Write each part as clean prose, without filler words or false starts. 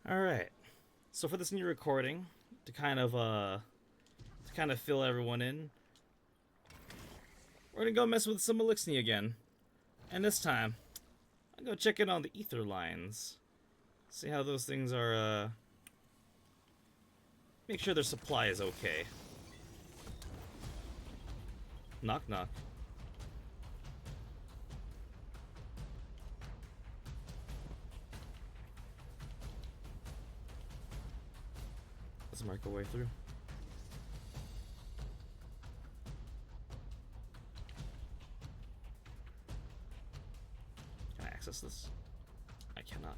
All right. So for this new recording, to kind of fill everyone in, we're gonna go mess with some Elixni again, and this time I'm gonna go check in on the ether lines, see how those things are. Make sure their supply is okay. Knock knock. Let's mark our way through. Can I access this? I cannot.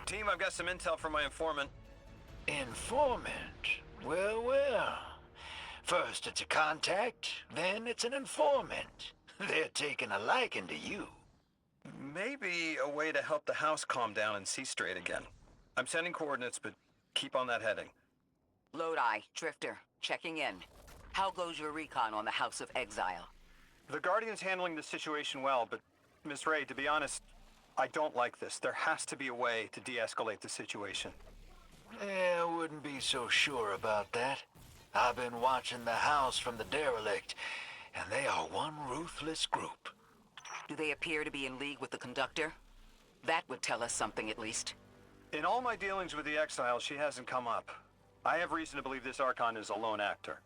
Team, I've got some intel from my informant. Informant? Well, well. First it's a contact, then it's an informant. They're taking a liking to you. Maybe a way to help the house calm down and see straight again. I'm sending coordinates, but keep on that heading. Lodi, Drifter, checking in. How goes your recon on the House of Exile? The Guardian's handling the situation well, but Miss Ray, to be honest, I don't like this. There has to be a way to de-escalate the situation. I wouldn't be so sure about that. I've been watching the house from the derelict, and they are one ruthless group. Do they appear to be in league with the Conductor? That would tell us something at least. In all my dealings with the Exile, she hasn't come up. I have reason to believe this Archon is a lone actor.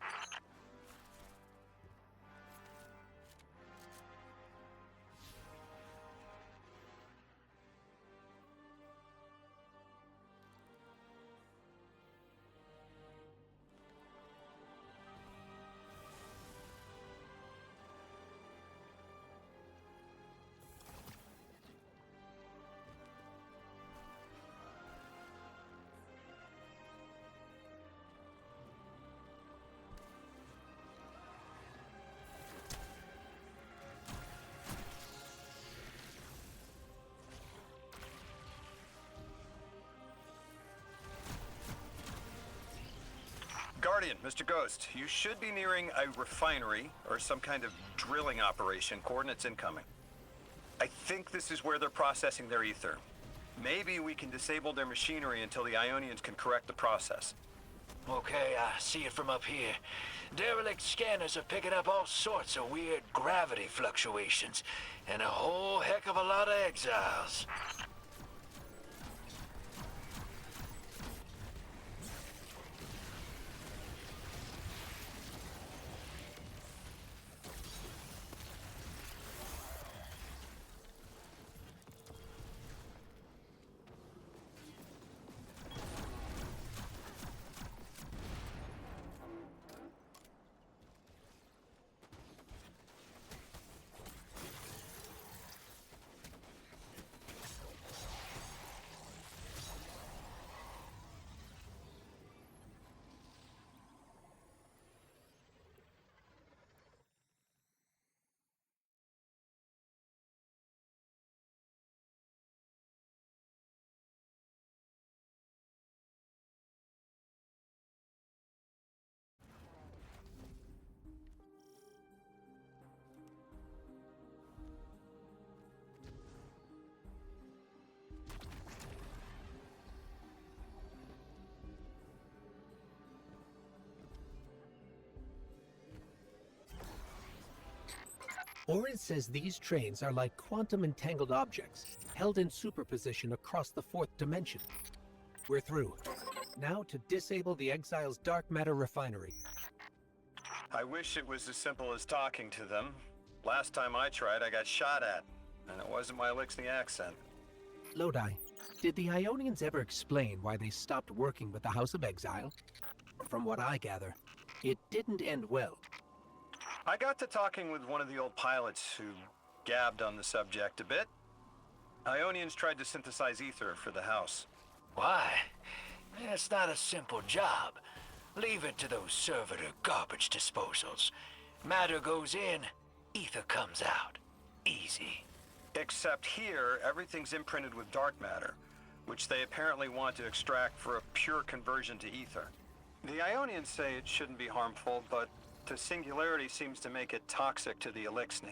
Guardian, Mr. Ghost, you should be nearing a refinery or some kind of drilling operation. Coordinates incoming. I think this is where they're processing their ether. Maybe we can disable their machinery until the Ionians can correct the process. Okay, I see it from up here. Derelict scanners are picking up all sorts of weird gravity fluctuations, and a whole heck of a lot of exiles. Orin says these trains are like quantum entangled objects, held in superposition across the fourth dimension. We're through. Now to disable the Exile's dark matter refinery. I wish it was as simple as talking to them. Last time I tried, I got shot at, and it wasn't my Elixir accent. Lodi, did the Ionians ever explain why they stopped working with the House of Exile? From what I gather, it didn't end well. I got to talking with one of the old pilots who gabbed on the subject a bit. Ionians tried to synthesize ether for the house. Why? It's not a simple job. Leave it to those servitor garbage disposals. Matter goes in, ether comes out. Easy. Except here, everything's imprinted with dark matter, which they apparently want to extract for a pure conversion to ether. The Ionians say it shouldn't be harmful, but the singularity seems to make it toxic to the Elixir.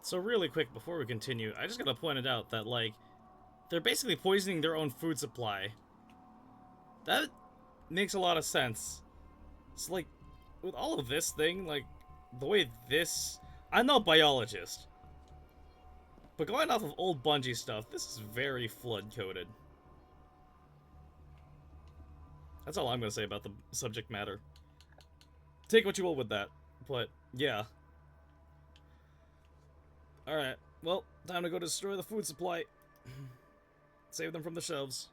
So really quick, before we continue, I just gotta point it out that, like, they're basically poisoning their own food supply. That makes a lot of sense. It's like, with all of this thing, like, the way this... I'm no biologist. But going off of old Bungie stuff, this is very flood-coded. That's all I'm gonna say about the subject matter. Take what you will with that, but yeah. Alright, well, time to go destroy the food supply. Save them from the shelves.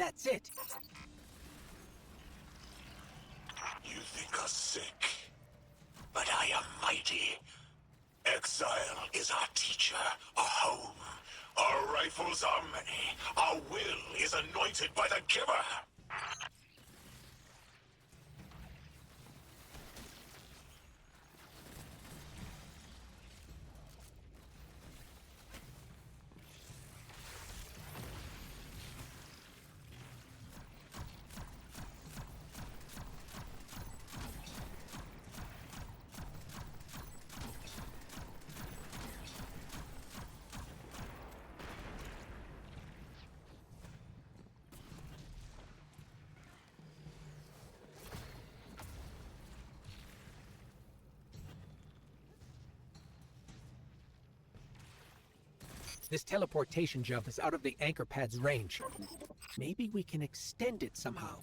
That's it. You think us sick, but I am mighty. Exile is our teacher, our home. Our rifles are many. Our will is anointed by the giver. This teleportation jump is out of the anchor pad's range. Maybe we can extend it somehow.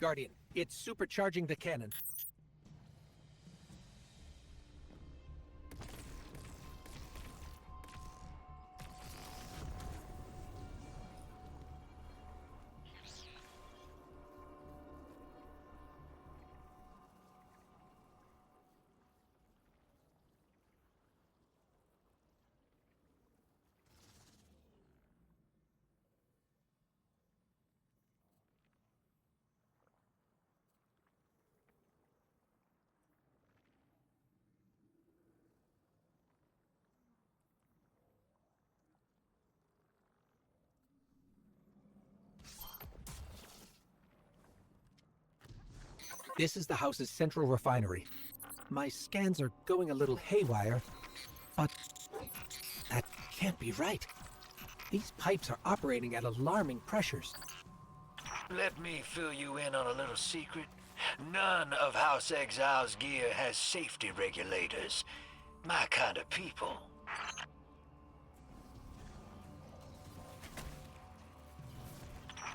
Guardian, it's supercharging the cannon. This is the house's central refinery. My scans are going a little haywire, but that can't be right. These pipes are operating at alarming pressures. Let me fill you in on a little secret. None of House Exile's gear has safety regulators. My kind of people.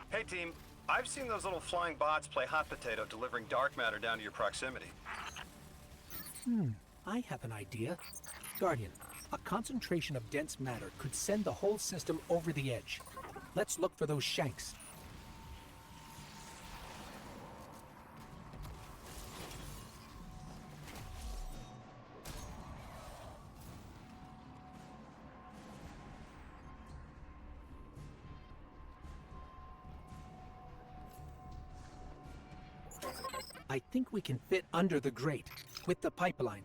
Hey team, I've seen those little flying bots play hot potato delivering dark matter down to your proximity. I have an idea. Guardian, a concentration of dense matter could send the whole system over the edge. Let's look for those shanks. I think we can fit under the grate, with the pipeline.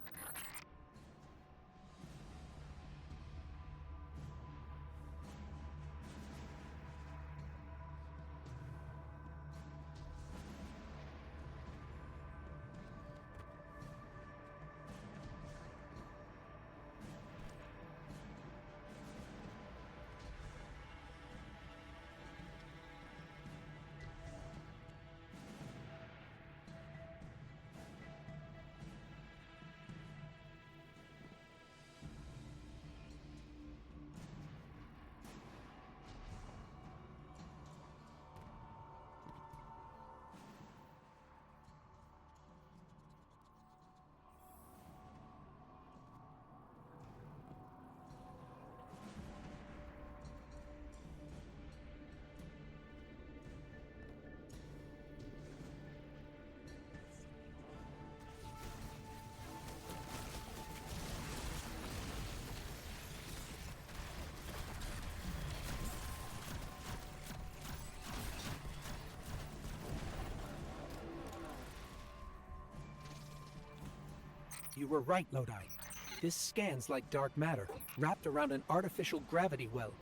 You were right, Lodi. This scans like dark matter, wrapped around an artificial gravity well.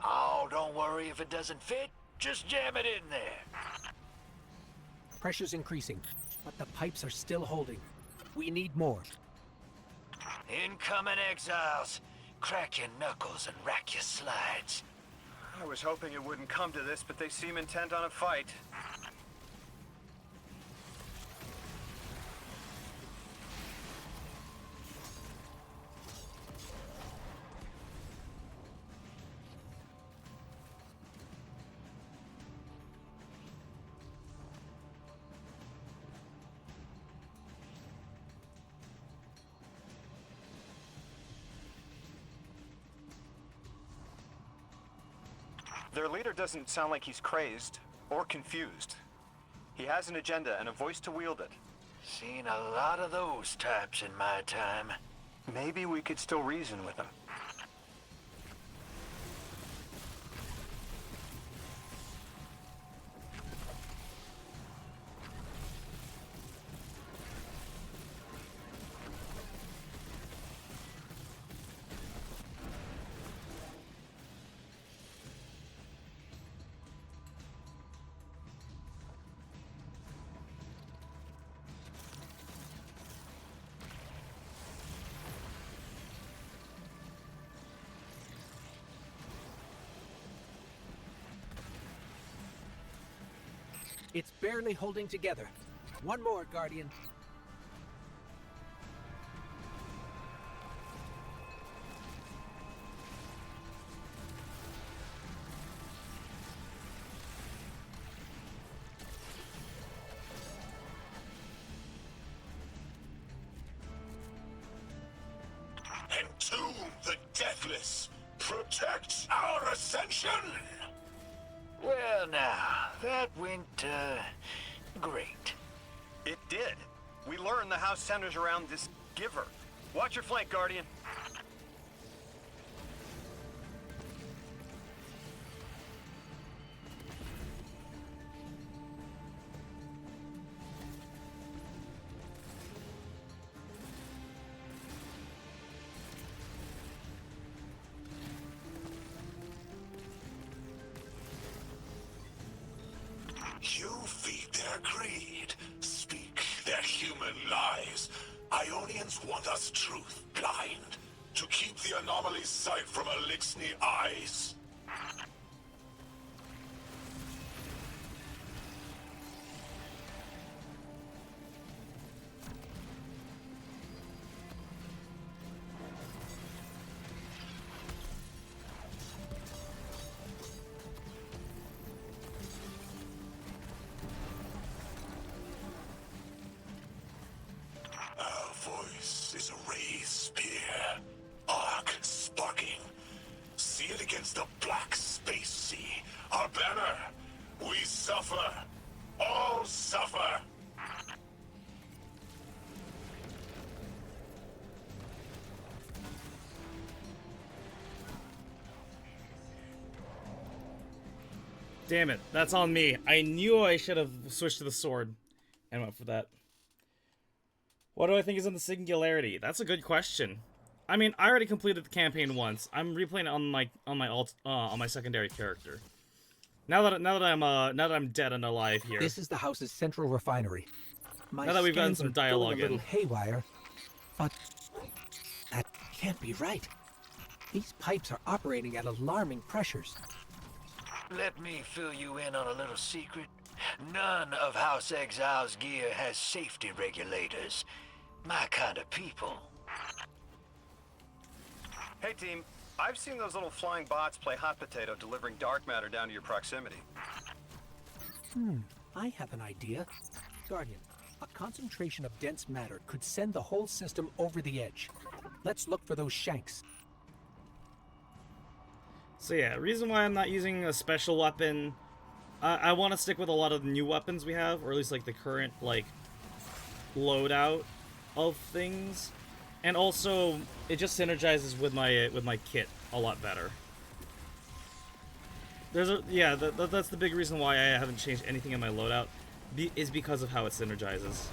Oh, don't worry if it doesn't fit. Just jam it in there. Pressure's increasing, but the pipes are still holding. We need more. Incoming exiles. Crack your knuckles and rack your slides. I was hoping it wouldn't come to this, but they seem intent on a fight. Their leader doesn't sound like he's crazed or confused. He has an agenda and a voice to wield it. Seen a lot of those types in my time. Maybe we could still reason with him. It's barely holding together. One more, Guardian. Entomb the deathless. Protect our ascension. Well now, that went, great. It did. We learned the house centers around this giver. Watch your flank, Guardian. You feed their greed, speak their human lies. Ionians want us truth blind, to keep the anomaly's sight from Elixni eyes. Our voice is a raised spear, arc sparking. See it against the black space sea. Our banner. We suffer. All suffer. Damn it, that's on me. I knew I should have switched to the sword and went for that. What do I think is in the singularity? That's a good question. I mean, I already completed the campaign once. I'm replaying it on my secondary character. Now that I'm dead and alive here. This is the house's central refinery. My Now that we've gotten scans some are going dialogue a little in. haywire, but that can't be right. These pipes are operating at alarming pressures. Let me fill you in on a little secret. None of House Exile's gear has safety regulators. My kind of people. Hey, team. I've seen those little flying bots play hot potato delivering dark matter down to your proximity. I have an idea. Guardian, a concentration of dense matter could send the whole system over the edge. Let's look for those shanks. So yeah, reason why I'm not using a special weapon, I want to stick with a lot of the new weapons we have, or at least like the current like loadout of things, and also it just synergizes with my kit a lot better. That's the big reason why I haven't changed anything in my loadout, is because of how it synergizes.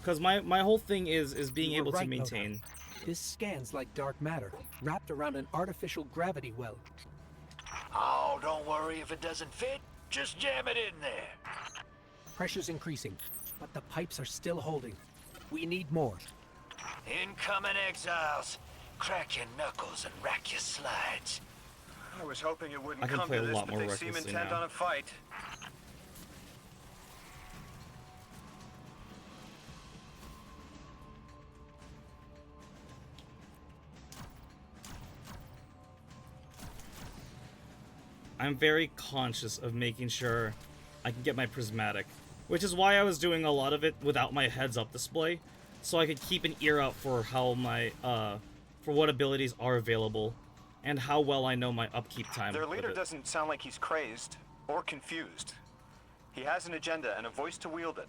Because my whole thing is being You were able to right, maintain. Logan. This scans like dark matter, wrapped around an artificial gravity well. Oh, don't worry if it doesn't fit. Just jam it in there. Pressure's increasing, but the pipes are still holding. We need more. Incoming exiles. Crack your knuckles and rack your slides. I was hoping it wouldn't I can come play to a this, lot but more they seem recklessly intent now. on a fight. I'm very conscious of making sure I can get my prismatic, which is why I was doing a lot of it without my heads-up display, so I could keep an ear out for how my, for what abilities are available, and how well I know my upkeep time. Their with leader it. doesn't sound like he's crazed or confused. He has an agenda and a voice to wield it.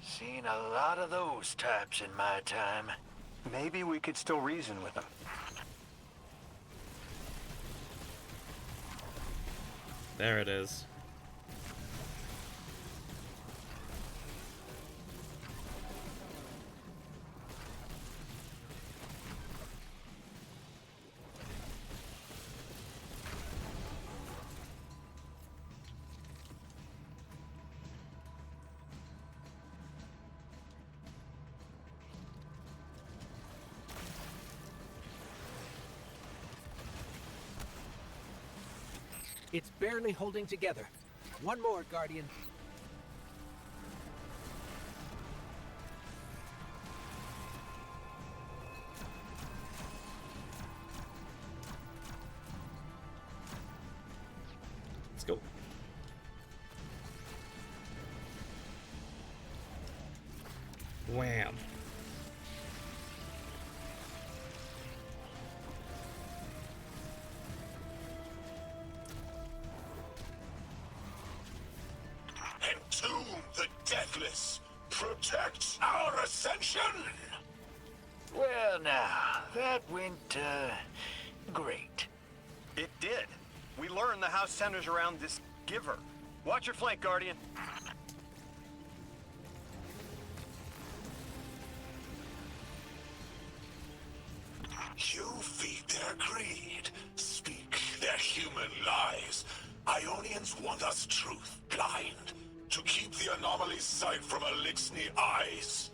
Seen a lot of those types in my time. Maybe we could still reason with him. There it is. It's barely holding together. One more, Guardian. Let's go. Wham. Entomb the deathless. Protect our ascension. Well now, that went, great. It did. We learned the house centers around this giver. Watch your flank, Guardian. You feed their greed, speak their human lies. Ionians want us truth blind, to keep the anomaly's sight from Elixni eyes.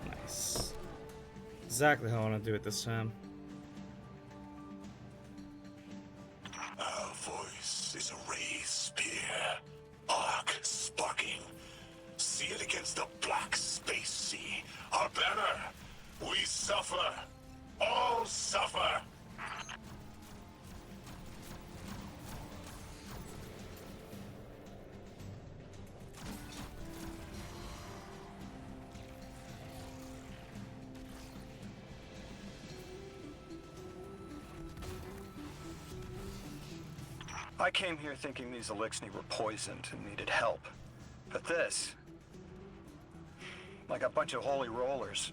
Nice. Exactly how I want to do it this time. Our voice is a raised spear, arc sparking. See it against the black space sea. Our banner. We suffer. All suffer. I came here thinking these Elixni were poisoned and needed help. But this... like a bunch of holy rollers.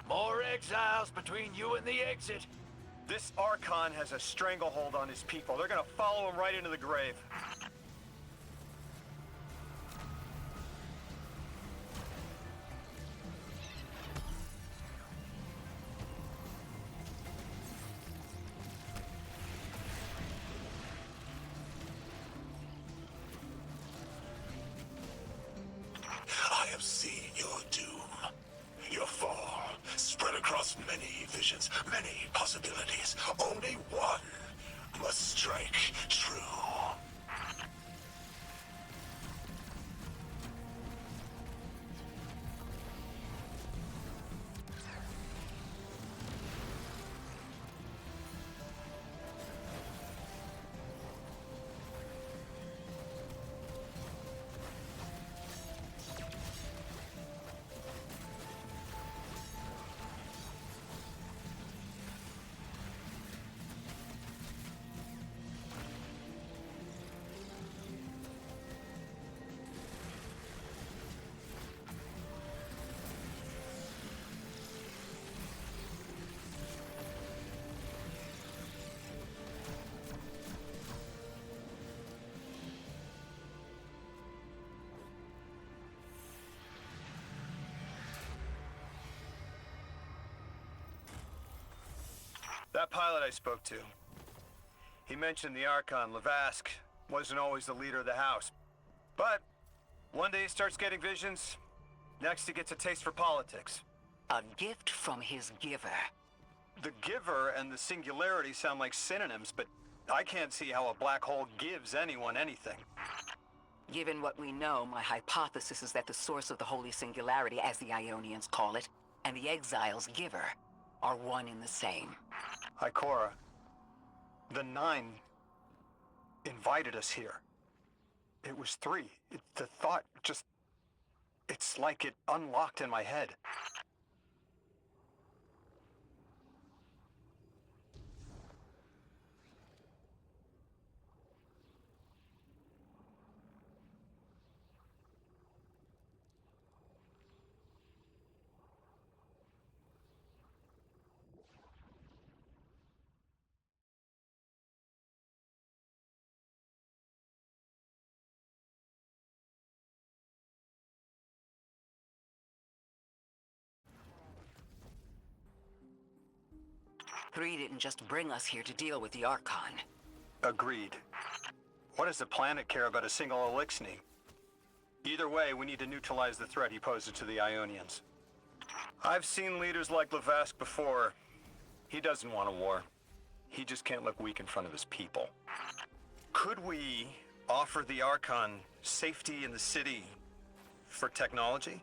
More exiles between you and the exit. This Archon has a stranglehold on his people. They're gonna follow him right into the grave. I have seen your doom, your fall, spread across many visions, many possibilities. Only one must strike true. That pilot I spoke to, he mentioned the Archon, Lavask, wasn't always the leader of the house. But one day he starts getting visions, next he gets a taste for politics. A gift from his giver. The giver and the singularity sound like synonyms, but I can't see how a black hole gives anyone anything. Given what we know, my hypothesis is that the source of the Holy Singularity, as the Ionians call it, and the Exile's giver are one and the same. Ikora, the Nine invited us here. It was 3. The thought just... It's like it unlocked in my head. Three didn't just bring us here to deal with the Archon. Agreed. What does the planet care about a single Elixni? Either way, we need to neutralize the threat he poses to the Ionians. I've seen leaders like Lavask before. He doesn't want a war. He just can't look weak in front of his people. Could we offer the Archon safety in the city for technology?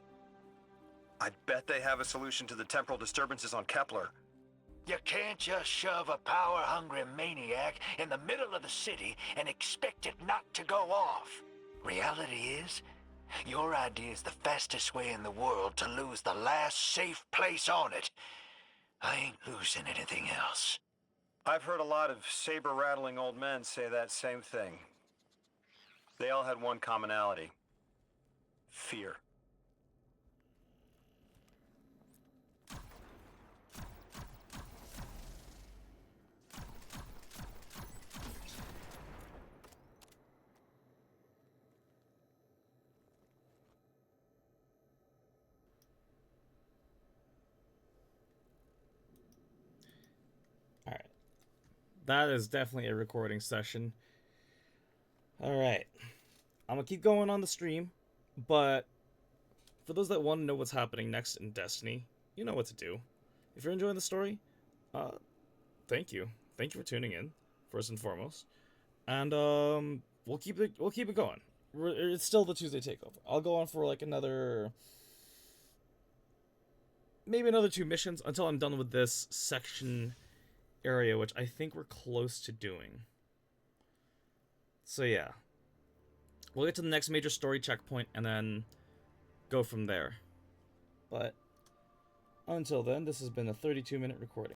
I bet they have a solution to the temporal disturbances on Kepler. You can't just shove a power-hungry maniac in the middle of the city and expect it not to go off. Reality is, your idea is the fastest way in the world to lose the last safe place on it. I ain't losing anything else. I've heard a lot of saber-rattling old men say that same thing. They all had one commonality. Fear. Alright. That is definitely a recording session. Alright. I'm gonna keep going on the stream, but for those that want to know what's happening next in Destiny, you know what to do. If you're enjoying the story, thank you. Thank you for tuning in, first and foremost. And we'll keep it going. It's still the Tuesday takeover. I'll go on for like maybe another 2 missions until I'm done with this section area, which I think we're close to doing. So yeah, we'll get to the next major story checkpoint and then go from there. But until then, this has been a 32-minute recording.